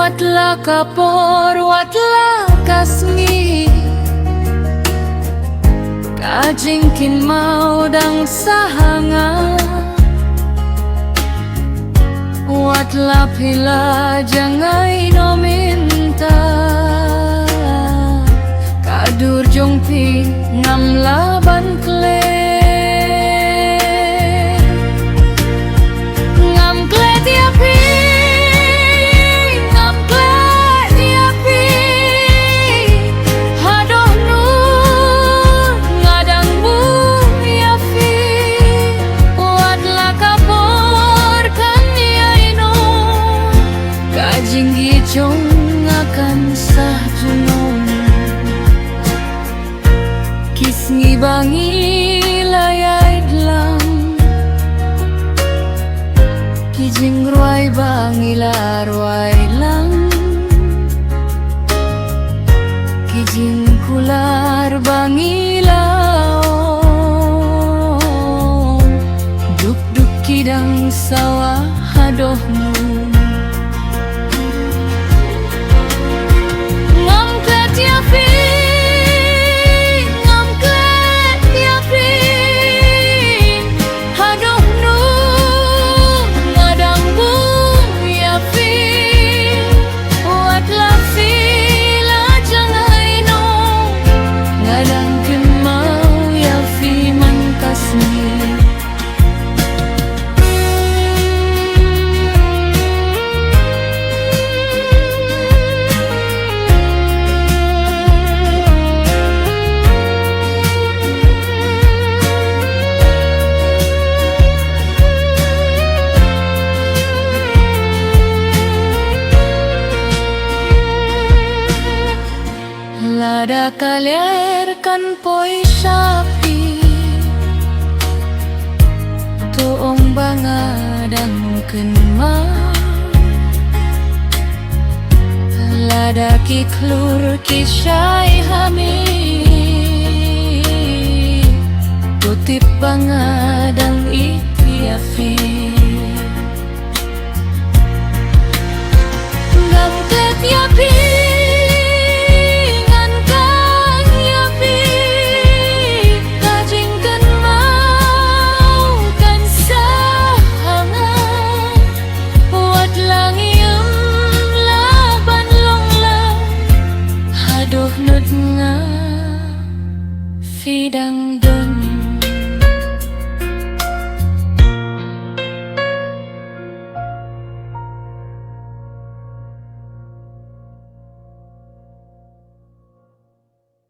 Watla kapor, watla kasngi, kajingkin mau dang sahanga. Watla pila jangai no minta, kadur jongpi ngam laban kle. Jinggi jong akan sah junong, kisngi bangi layai dlang, kijing ruai bangi la ruai lang, kijing kular bangi lao, duk duk kidang sawah hadohmu. Lada kalierkan poi sapi, toong bangadang kenma. Lada kiklur kisai hami, kutip bangadang